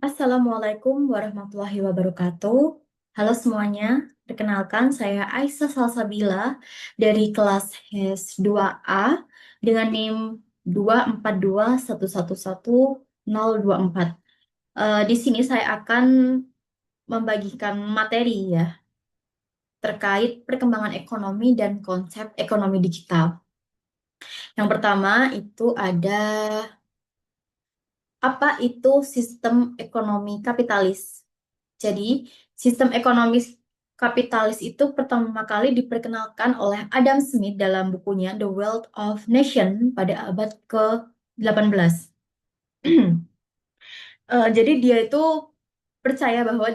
Assalamualaikum warahmatullahi wabarakatuh. Halo semuanya, perkenalkan saya Aisyah Salsabila dari kelas HES 2A dengan NIM 242111024. Di sini saya akan membagikan materi ya terkait perkembangan ekonomi dan konsep ekonomi digital. Yang pertama itu ada apa itu sistem ekonomi kapitalis. Jadi, sistem ekonomi kapitalis itu pertama kali diperkenalkan oleh Adam Smith dalam bukunya The Wealth of Nation pada abad ke-18. Jadi dia itu percaya bahwa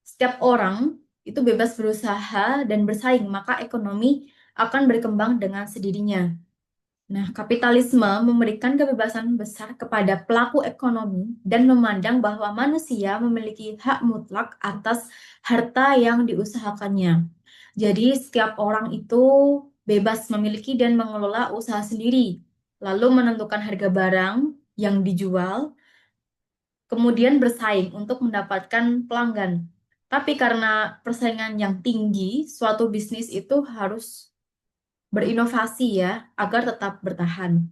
setiap orang itu bebas berusaha dan bersaing, maka ekonomi akan berkembang dengan sendirinya. Nah, kapitalisme memberikan kebebasan besar kepada pelaku ekonomi dan memandang bahwa manusia memiliki hak mutlak atas harta yang diusahakannya. Jadi, setiap orang itu bebas memiliki dan mengelola usaha sendiri, lalu menentukan harga barang yang dijual, kemudian bersaing untuk mendapatkan pelanggan. Tapi karena persaingan yang tinggi, suatu bisnis itu harus berinovasi ya, agar tetap bertahan.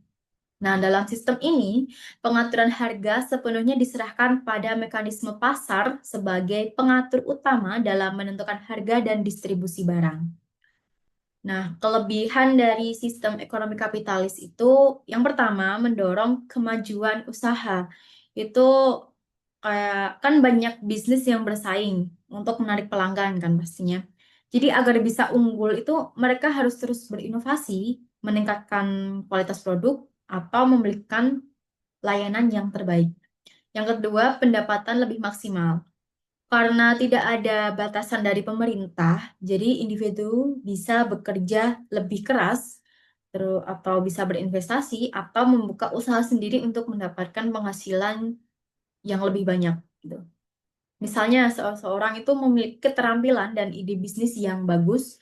Nah, dalam sistem ini, pengaturan harga sepenuhnya diserahkan pada mekanisme pasar sebagai pengatur utama dalam menentukan harga dan distribusi barang. Nah, kelebihan dari sistem ekonomi kapitalis itu yang pertama mendorong kemajuan usaha. Itu kayak kan banyak bisnis yang bersaing untuk menarik pelanggan kan pastinya. Jadi agar bisa unggul itu mereka harus terus berinovasi, meningkatkan kualitas produk atau memberikan layanan yang terbaik. Yang kedua, pendapatan lebih maksimal. Karena tidak ada batasan dari pemerintah, jadi individu bisa bekerja lebih keras atau bisa berinvestasi atau membuka usaha sendiri untuk mendapatkan penghasilan yang lebih banyak gitu. Misalnya seseorang itu memiliki keterampilan dan ide bisnis yang bagus,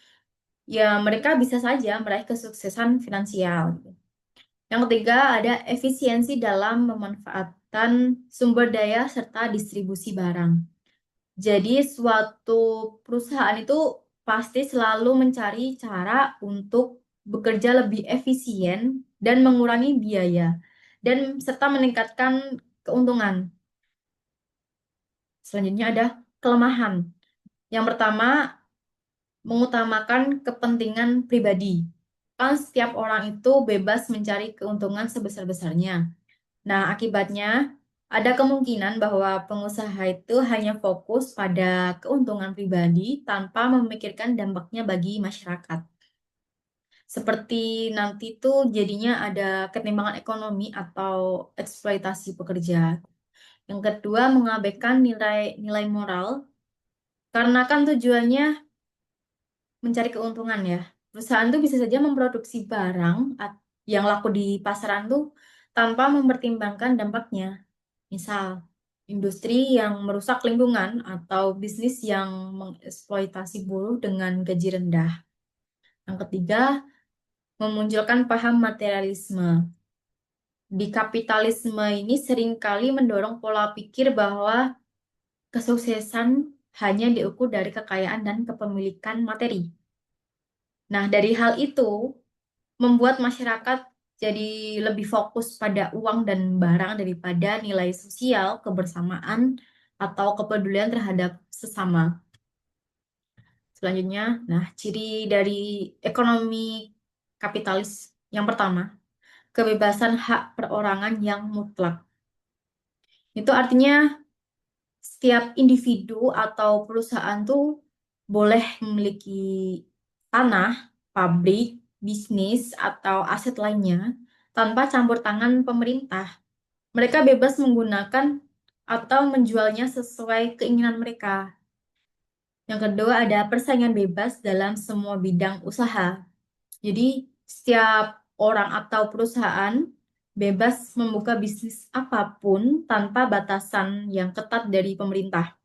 ya mereka bisa saja meraih kesuksesan finansial gitu. Yang ketiga ada efisiensi dalam memanfaatkan sumber daya serta distribusi barang. Jadi suatu perusahaan itu pasti selalu mencari cara untuk bekerja lebih efisien dan mengurangi biaya dan serta meningkatkan keuntungan. Selanjutnya ada kelemahan. Yang pertama, mengutamakan kepentingan pribadi. Kan setiap orang itu bebas mencari keuntungan sebesar-besarnya. Nah, akibatnya ada kemungkinan bahwa pengusaha itu hanya fokus pada keuntungan pribadi tanpa memikirkan dampaknya bagi masyarakat. Seperti nanti tuh jadinya ada ketimpangan ekonomi atau eksploitasi pekerja. Yang kedua, mengabaikan nilai-nilai moral karena kan tujuannya mencari keuntungan ya. Perusahaan tuh bisa saja memproduksi barang yang laku di pasaran tuh tanpa mempertimbangkan dampaknya. Misal, industri yang merusak lingkungan atau bisnis yang mengeksploitasi buruh dengan gaji rendah. Yang ketiga, memunculkan paham materialisme. Di kapitalisme ini seringkali mendorong pola pikir bahwa kesuksesan hanya diukur dari kekayaan dan kepemilikan materi. Nah, dari hal itu membuat masyarakat jadi lebih fokus pada uang dan barang daripada nilai sosial, kebersamaan, atau kepedulian terhadap sesama. Selanjutnya, nah ciri dari ekonomi kapitalis yang pertama, kebebasan hak perorangan yang mutlak. Itu artinya setiap individu atau perusahaan tuh boleh memiliki tanah, pabrik, bisnis, atau aset lainnya tanpa campur tangan pemerintah. Mereka bebas menggunakan atau menjualnya sesuai keinginan mereka. Yang kedua ada persaingan bebas dalam semua bidang usaha. Jadi setiap orang atau perusahaan bebas membuka bisnis apapun tanpa batasan yang ketat dari pemerintah.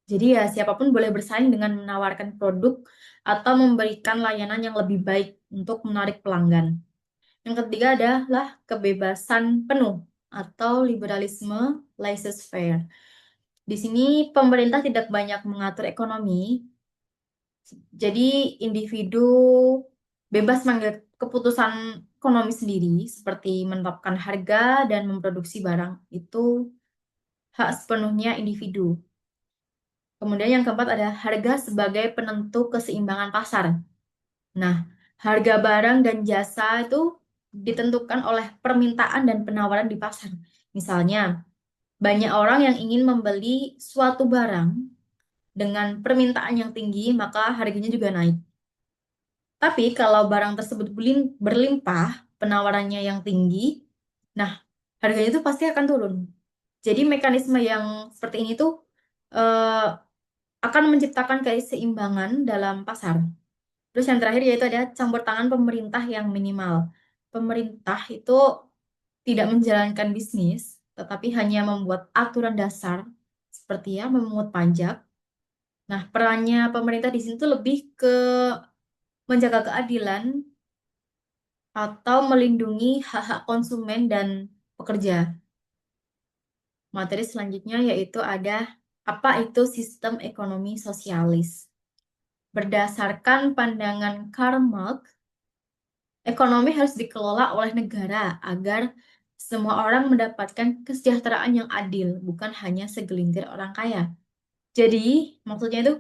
Jadi ya siapapun boleh bersaing dengan menawarkan produk atau memberikan layanan yang lebih baik untuk menarik pelanggan. Yang ketiga adalah kebebasan penuh atau liberalisme laissez-faire. Di sini pemerintah tidak banyak mengatur ekonomi, jadi individu bebas mengambil keputusan ekonomi sendiri, seperti menetapkan harga dan memproduksi barang. Itu hak sepenuhnya individu. Kemudian yang keempat ada harga sebagai penentu keseimbangan pasar. Nah, harga barang dan jasa itu ditentukan oleh permintaan dan penawaran di pasar. Misalnya, banyak orang yang ingin membeli suatu barang dengan permintaan yang tinggi, maka harganya juga naik. Tapi kalau barang tersebut berlimpah, penawarannya yang tinggi, nah harganya itu pasti akan turun. Jadi mekanisme yang seperti ini tuh eh, akan menciptakan keseimbangan dalam pasar. Terus yang terakhir yaitu ada campur tangan pemerintah yang minimal. Pemerintah itu tidak menjalankan bisnis, tetapi hanya membuat aturan dasar seperti ya memungut pajak. Nah, perannya pemerintah di sini tuh lebih ke menjaga keadilan atau melindungi hak-hak konsumen dan pekerja. Materi selanjutnya yaitu ada apa itu sistem ekonomi sosialis. Berdasarkan pandangan Karl Marx, ekonomi harus dikelola oleh negara agar semua orang mendapatkan kesejahteraan yang adil, bukan hanya segelintir orang kaya. Jadi, maksudnya itu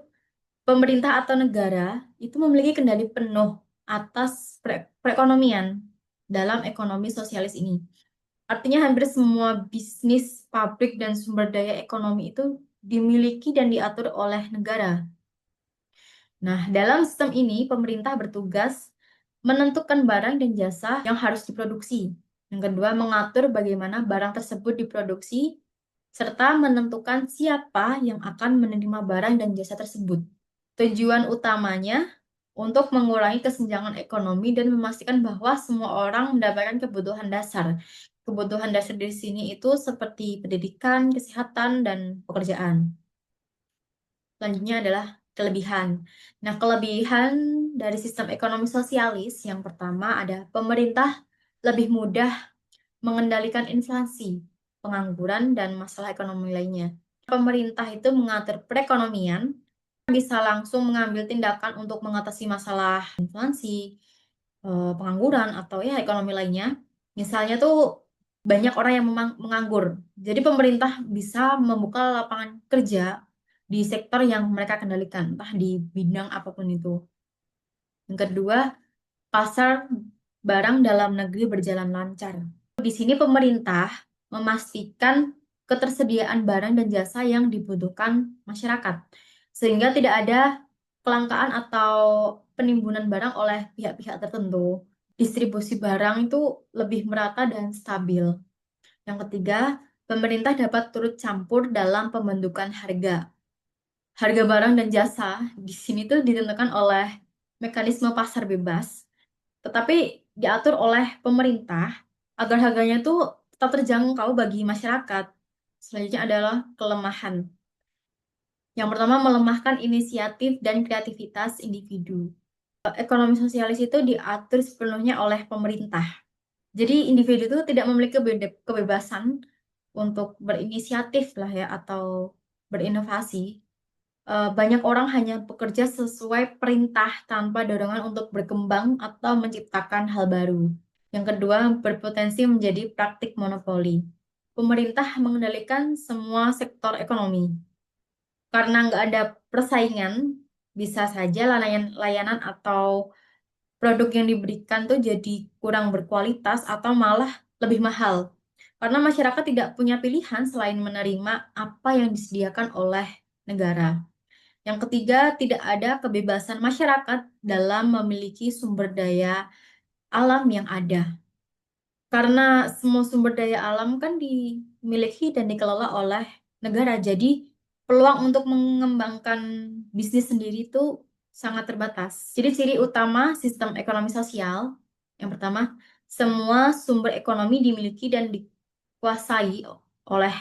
pemerintah atau negara itu memiliki kendali penuh atas perekonomian dalam ekonomi sosialis ini. Artinya hampir semua bisnis, pabrik, dan sumber daya ekonomi itu dimiliki dan diatur oleh negara. Nah, dalam sistem ini pemerintah bertugas menentukan barang dan jasa yang harus diproduksi. Yang kedua, mengatur bagaimana barang tersebut diproduksi, serta menentukan siapa yang akan menerima barang dan jasa tersebut. Tujuan utamanya untuk mengurangi kesenjangan ekonomi dan memastikan bahwa semua orang mendapatkan kebutuhan dasar. Kebutuhan dasar di sini itu seperti pendidikan, kesehatan, dan pekerjaan. Selanjutnya adalah kelebihan. Nah, kelebihan dari sistem ekonomi sosialis yang pertama ada pemerintah lebih mudah mengendalikan inflasi, pengangguran, dan masalah ekonomi lainnya. Pemerintah itu mengatur perekonomian, bisa langsung mengambil tindakan untuk mengatasi masalah inflasi, pengangguran, atau ya ekonomi lainnya. Misalnya tuh banyak orang yang menganggur. Jadi pemerintah bisa membuka lapangan kerja di sektor yang mereka kendalikan, entah di bidang apapun itu. Yang kedua, pasar barang dalam negeri berjalan lancar. Di sini pemerintah memastikan ketersediaan barang dan jasa yang dibutuhkan masyarakat, sehingga tidak ada kelangkaan atau penimbunan barang oleh pihak-pihak tertentu. Distribusi barang itu lebih merata dan stabil. Yang ketiga, pemerintah dapat turut campur dalam pembentukan harga. Harga barang dan jasa di sini tuh ditentukan oleh mekanisme pasar bebas, tetapi diatur oleh pemerintah agar harganya tuh tetap terjangkau bagi masyarakat. Selanjutnya adalah kelemahan. Yang pertama, melemahkan inisiatif dan kreativitas individu. Ekonomi sosialis itu diatur sepenuhnya oleh pemerintah. Jadi individu itu tidak memiliki kebebasan untuk berinisiatif lah ya atau berinovasi. Banyak orang hanya bekerja sesuai perintah tanpa dorongan untuk berkembang atau menciptakan hal baru. Yang kedua, berpotensi menjadi praktik monopoli. Pemerintah mengendalikan semua sektor ekonomi. Karena nggak ada persaingan, bisa saja layanan atau produk yang diberikan tuh jadi kurang berkualitas atau malah lebih mahal. Karena masyarakat tidak punya pilihan selain menerima apa yang disediakan oleh negara. Yang ketiga, tidak ada kebebasan masyarakat dalam memiliki sumber daya alam yang ada. Karena semua sumber daya alam kan dimiliki dan dikelola oleh negara. Jadi peluang untuk mengembangkan bisnis sendiri itu sangat terbatas. Jadi ciri utama sistem ekonomi sosial, yang pertama, semua sumber ekonomi dimiliki dan dikuasai oleh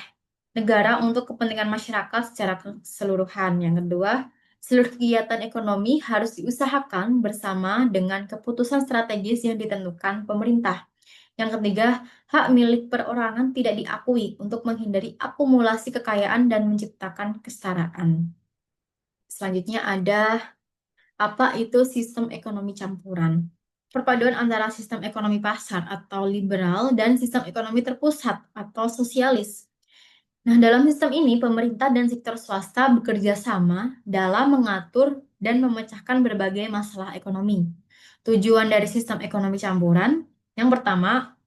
negara untuk kepentingan masyarakat secara keseluruhan. Yang kedua, seluruh kegiatan ekonomi harus diusahakan bersama dengan keputusan strategis yang ditentukan pemerintah. Yang ketiga, hak milik perorangan tidak diakui untuk menghindari akumulasi kekayaan dan menciptakan kesetaraan. Selanjutnya ada apa itu sistem ekonomi campuran. Perpaduan antara sistem ekonomi pasar atau liberal dan sistem ekonomi terpusat atau sosialis. Nah, dalam sistem ini, pemerintah dan sektor swasta bekerja sama dalam mengatur dan memecahkan berbagai masalah ekonomi. Tujuan dari sistem ekonomi campuran, yang pertama,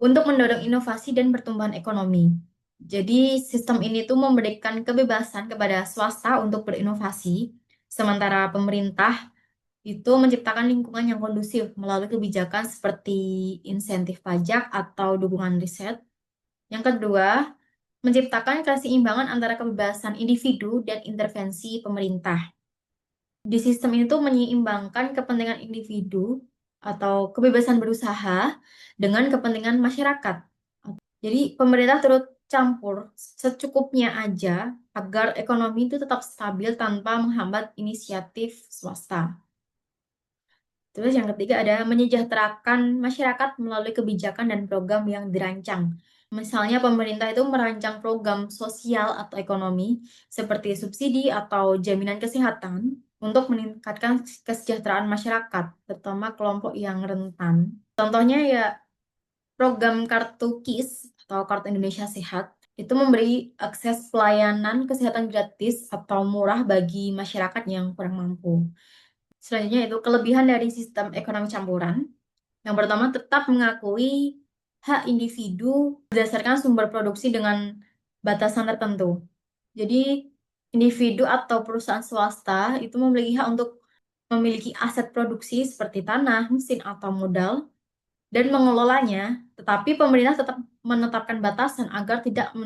untuk mendorong inovasi dan pertumbuhan ekonomi. Jadi, sistem ini tuh memberikan kebebasan kepada swasta untuk berinovasi, sementara pemerintah itu menciptakan lingkungan yang kondusif melalui kebijakan seperti insentif pajak atau dukungan riset. Yang kedua, menciptakan keseimbangan antara kebebasan individu dan intervensi pemerintah. Di sistem itu menyeimbangkan kepentingan individu atau kebebasan berusaha dengan kepentingan masyarakat. Jadi pemerintah turut campur secukupnya aja agar ekonomi itu tetap stabil tanpa menghambat inisiatif swasta. Terus yang ketiga ada menyejahterakan masyarakat melalui kebijakan dan program yang dirancang. Misalnya pemerintah itu merancang program sosial atau ekonomi seperti subsidi atau jaminan kesehatan untuk meningkatkan kesejahteraan masyarakat, terutama kelompok yang rentan. Contohnya ya program Kartu KIS atau Kartu Indonesia Sehat itu memberi akses pelayanan kesehatan gratis atau murah bagi masyarakat yang kurang mampu. Selanjutnya itu kelebihan dari sistem ekonomi campuran. Yang pertama, tetap mengakui hak individu berdasarkan sumber produksi dengan batasan tertentu. Jadi, individu atau perusahaan swasta itu memiliki hak untuk memiliki aset produksi seperti tanah, mesin, atau modal, dan mengelolanya, tetapi pemerintah tetap menetapkan batasan agar tidak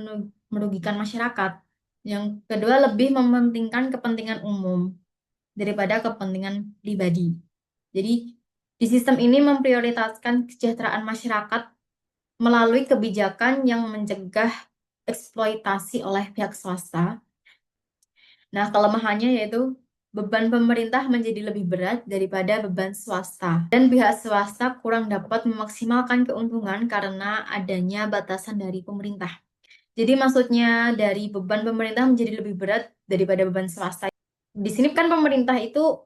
merugikan masyarakat. Yang kedua, lebih mementingkan kepentingan umum daripada kepentingan pribadi. Jadi, di sistem ini memprioritaskan kesejahteraan masyarakat melalui kebijakan yang mencegah eksploitasi oleh pihak swasta. Nah, kelemahannya yaitu beban pemerintah menjadi lebih berat daripada beban swasta. Dan pihak swasta kurang dapat memaksimalkan keuntungan karena adanya batasan dari pemerintah. Jadi maksudnya dari beban pemerintah menjadi lebih berat daripada beban swasta. Di sini kan pemerintah itu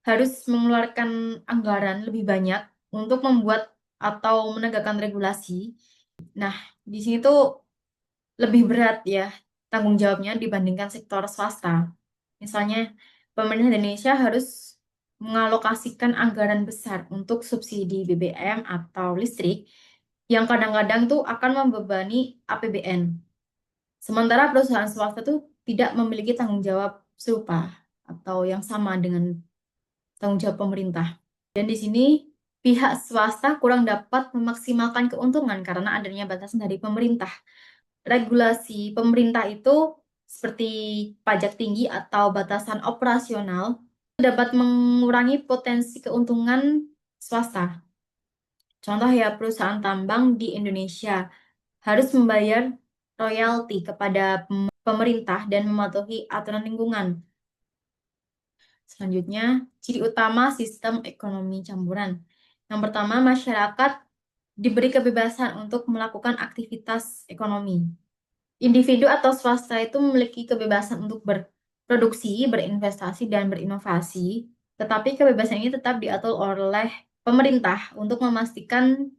harus mengeluarkan anggaran lebih banyak untuk membuat atau menegakkan regulasi. Nah, di sini tuh lebih berat ya tanggung jawabnya dibandingkan sektor swasta. Misalnya, pemerintah Indonesia harus mengalokasikan anggaran besar untuk subsidi BBM atau listrik yang kadang-kadang tuh akan membebani APBN. Sementara perusahaan swasta tuh tidak memiliki tanggung jawab serupa atau yang sama dengan tanggung jawab pemerintah. Dan di sini pihak swasta kurang dapat memaksimalkan keuntungan karena adanya batasan dari pemerintah. Regulasi pemerintah itu seperti pajak tinggi atau batasan operasional dapat mengurangi potensi keuntungan swasta. Contoh ya, perusahaan tambang di Indonesia harus membayar royalti kepada pemerintah dan mematuhi aturan lingkungan. Selanjutnya, ciri utama sistem ekonomi campuran. Yang pertama, masyarakat diberi kebebasan untuk melakukan aktivitas ekonomi. Individu atau swasta itu memiliki kebebasan untuk berproduksi, berinvestasi, dan berinovasi, tetapi kebebasan ini tetap diatur oleh pemerintah untuk memastikan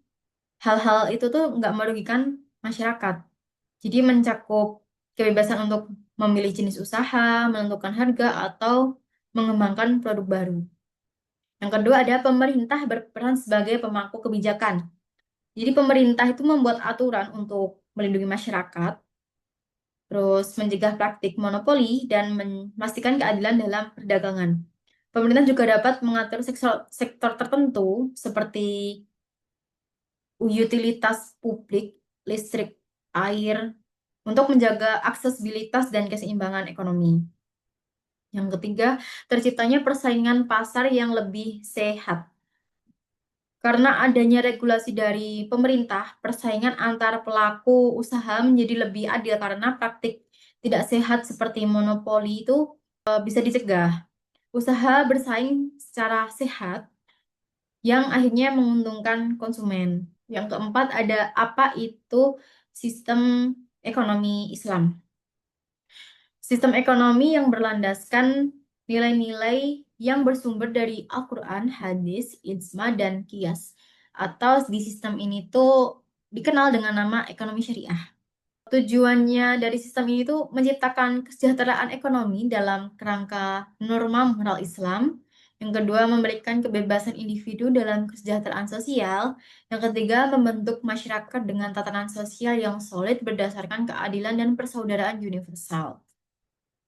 hal-hal itu tuh nggak merugikan masyarakat. Jadi mencakup kebebasan untuk memilih jenis usaha, menentukan harga, atau mengembangkan produk baru. Yang kedua ada pemerintah berperan sebagai pemangku kebijakan. Jadi pemerintah itu membuat aturan untuk melindungi masyarakat, terus mencegah praktik monopoli, dan memastikan keadilan dalam perdagangan. Pemerintah juga dapat mengatur sektor tertentu seperti utilitas publik, listrik, air, untuk menjaga aksesibilitas dan keseimbangan ekonomi. Yang ketiga, terciptanya persaingan pasar yang lebih sehat. Karena adanya regulasi dari pemerintah, persaingan antar pelaku usaha menjadi lebih adil karena praktik tidak sehat seperti monopoli itu bisa dicegah. Usaha bersaing secara sehat yang akhirnya menguntungkan konsumen. Yang keempat ada apa itu sistem ekonomi Islam. Sistem ekonomi yang berlandaskan nilai-nilai yang bersumber dari Al-Quran, hadis, ijma, dan qiyas. Atau di sistem ini tuh dikenal dengan nama ekonomi syariah. Tujuannya dari sistem ini tuh menciptakan kesejahteraan ekonomi dalam kerangka norma moral Islam. Yang kedua, memberikan kebebasan individu dalam kesejahteraan sosial. Yang ketiga, membentuk masyarakat dengan tatanan sosial yang solid berdasarkan keadilan dan persaudaraan universal.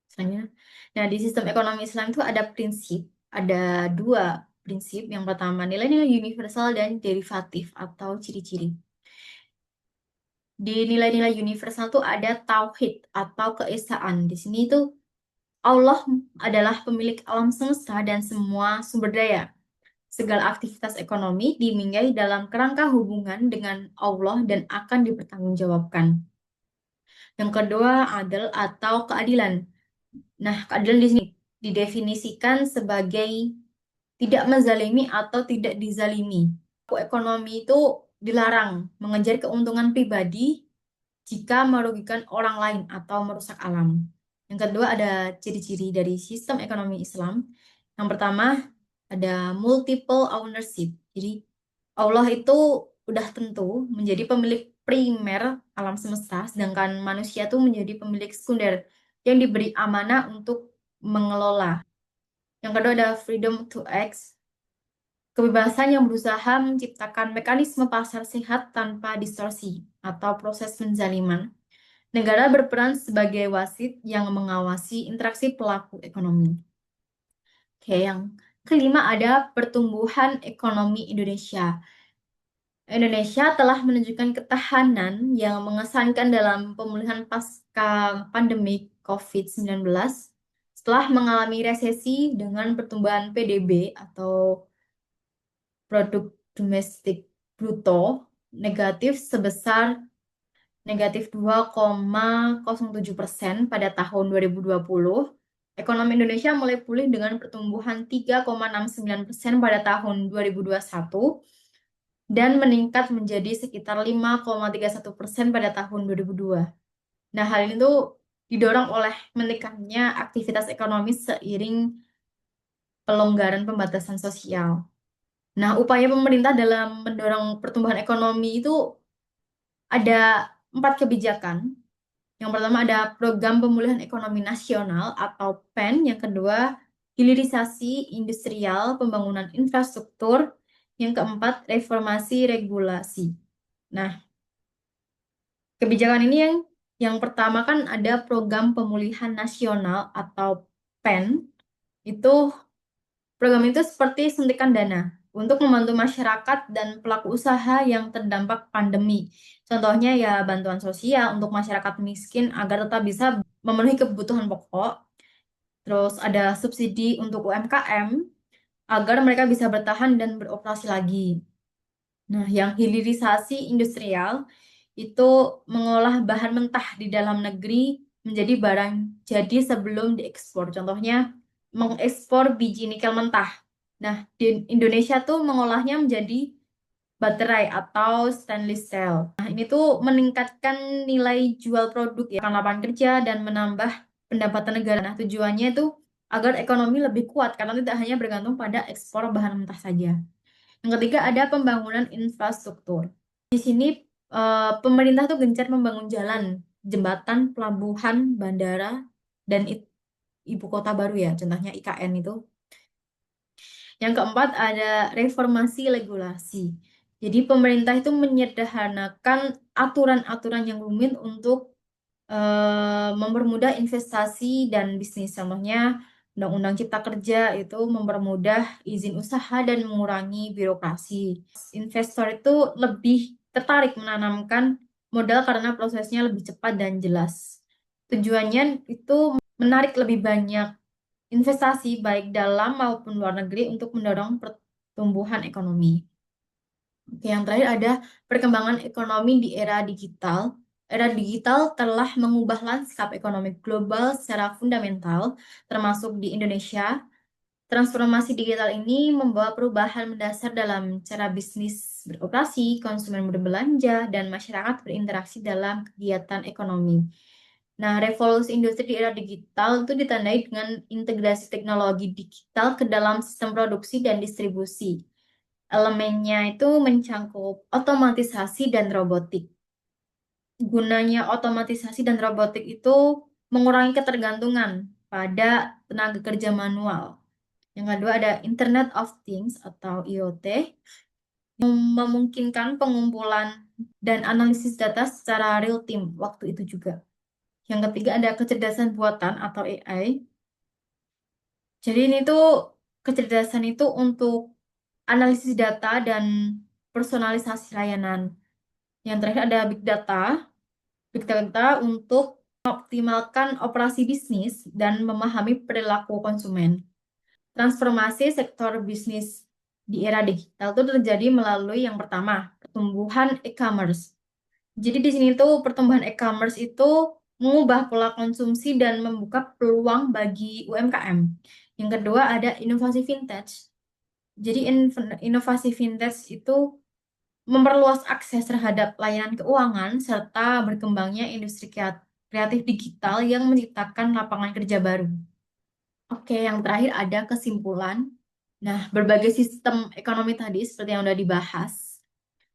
Misalnya, nah di sistem ekonomi Islam itu ada prinsip, ada dua prinsip. Yang pertama, nilai-nilai universal dan derivatif atau ciri-ciri. Di nilai-nilai universal tuh ada tauhid atau keesaan. Di sini tuh Allah adalah pemilik alam semesta dan semua sumber daya. Segala aktivitas ekonomi diminggai dalam kerangka hubungan dengan Allah dan akan dipertanggungjawabkan. Yang kedua, adil atau keadilan. Nah, keadilan di sini didefinisikan sebagai tidak menzalimi atau tidak dizalimi. Ekonomi itu dilarang mengejar keuntungan pribadi jika merugikan orang lain atau merusak alam. Yang kedua ada ciri-ciri dari sistem ekonomi Islam. Yang pertama ada multiple ownership. Jadi Allah itu udah tentu menjadi pemilik primer alam semesta, sedangkan manusia itu menjadi pemilik sekunder yang diberi amanah untuk mengelola. Yang kedua ada freedom to act. Kebebasan yang berusaha menciptakan mekanisme pasar sehat tanpa distorsi atau proses penzaliman. Negara berperan sebagai wasit yang mengawasi interaksi pelaku ekonomi. Oke, yang kelima ada pertumbuhan ekonomi Indonesia. Indonesia telah menunjukkan ketahanan yang mengesankan dalam pemulihan pasca pandemi COVID-19 setelah mengalami resesi dengan pertumbuhan PDB atau produk domestik bruto negatif sebesar negatif 2,07% pada tahun 2020. Ekonomi Indonesia mulai pulih dengan pertumbuhan 3,69% pada tahun 2021 dan meningkat menjadi sekitar 5,31% pada tahun 2002. Nah, hal ini tuh didorong oleh meningkatnya aktivitas ekonomi seiring pelonggaran pembatasan sosial. Nah, upaya pemerintah dalam mendorong pertumbuhan ekonomi itu ada 4 kebijakan. Yang pertama ada Program Pemulihan Ekonomi Nasional atau PEN. Yang kedua, hilirisasi industrial, pembangunan infrastruktur. Yang keempat, reformasi regulasi. Nah, kebijakan ini yang pertama kan ada Program Pemulihan Nasional atau PEN. Itu program itu seperti suntikan dana untuk membantu masyarakat dan pelaku usaha yang terdampak pandemi. Contohnya ya bantuan sosial untuk masyarakat miskin agar tetap bisa memenuhi kebutuhan pokok. Terus ada subsidi untuk UMKM agar mereka bisa bertahan dan beroperasi lagi. Nah, yang hilirisasi industrial itu mengolah bahan mentah di dalam negeri menjadi barang jadi sebelum diekspor. Contohnya mengekspor biji nikel mentah. Nah, di Indonesia tuh mengolahnya menjadi baterai atau stainless steel. Nah, ini tuh meningkatkan nilai jual produk ya, lapangan kerja dan menambah pendapatan negara. Nah, tujuannya itu agar ekonomi lebih kuat karena tidak hanya bergantung pada ekspor bahan mentah saja. Yang ketiga ada pembangunan infrastruktur. Di sini pemerintah tuh gencar membangun jalan, jembatan, pelabuhan, bandara, dan ibu kota baru ya, contohnya IKN itu. Yang keempat ada reformasi regulasi. Jadi pemerintah itu menyederhanakan aturan-aturan yang rumit untuk mempermudah investasi dan bisnis. Contohnya Undang-Undang Cipta Kerja itu mempermudah izin usaha dan mengurangi birokrasi. Investor itu lebih tertarik menanamkan modal karena prosesnya lebih cepat dan jelas. Tujuannya itu menarik lebih banyak investasi baik dalam maupun luar negeri untuk mendorong pertumbuhan ekonomi. Oke, yang terakhir ada perkembangan ekonomi di era digital. Era digital telah mengubah lanskap ekonomi global secara fundamental, termasuk di Indonesia. Transformasi digital ini membawa perubahan mendasar dalam cara bisnis beroperasi, konsumen berbelanja, dan masyarakat berinteraksi dalam kegiatan ekonomi. Nah, revolusi industri di era digital itu ditandai dengan integrasi teknologi digital ke dalam sistem produksi dan distribusi. Elemennya itu mencangkup otomatisasi dan robotik. Gunanya otomatisasi dan robotik itu mengurangi ketergantungan pada tenaga kerja manual. Yang kedua ada Internet of Things atau IoT, memungkinkan pengumpulan dan analisis data secara real time waktu itu juga. Yang ketiga ada kecerdasan buatan atau AI. Jadi ini tuh kecerdasan itu untuk analisis data dan personalisasi layanan. Yang terakhir ada Big Data. Big Data untuk mengoptimalkan operasi bisnis dan memahami perilaku konsumen. Transformasi sektor bisnis di era digital itu terjadi melalui yang pertama, pertumbuhan e-commerce. Jadi di sini tuh pertumbuhan e-commerce itu mengubah pola konsumsi dan membuka peluang bagi UMKM. Yang kedua ada inovasi vintage. Jadi inovasi vintage itu memperluas akses terhadap layanan keuangan serta berkembangnya industri kreatif digital yang menciptakan lapangan kerja baru. Oke, yang terakhir ada kesimpulan. Nah, berbagai sistem ekonomi tadi seperti yang sudah dibahas,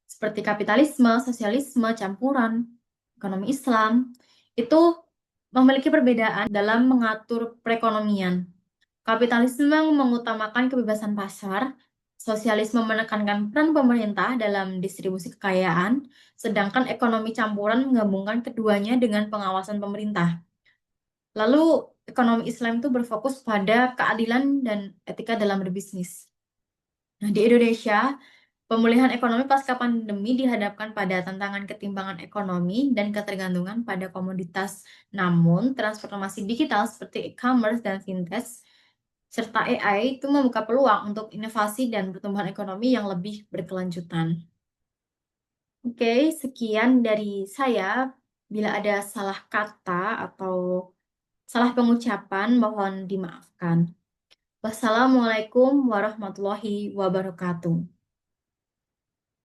seperti kapitalisme, sosialisme, campuran, ekonomi Islam, itu memiliki perbedaan dalam mengatur perekonomian. Kapitalisme mengutamakan kebebasan pasar, sosialisme menekankan peran pemerintah dalam distribusi kekayaan, sedangkan ekonomi campuran menggabungkan keduanya dengan pengawasan pemerintah. Lalu ekonomi Islam itu berfokus pada keadilan dan etika dalam berbisnis. Nah, di Indonesia, pemulihan ekonomi pasca pandemi dihadapkan pada tantangan ketimpangan ekonomi dan ketergantungan pada komoditas. Namun, transformasi digital seperti e-commerce dan fintech serta AI itu membuka peluang untuk inovasi dan pertumbuhan ekonomi yang lebih berkelanjutan. Oke, sekian dari saya. Bila ada salah kata atau salah pengucapan, mohon dimaafkan. Wassalamualaikum warahmatullahi wabarakatuh.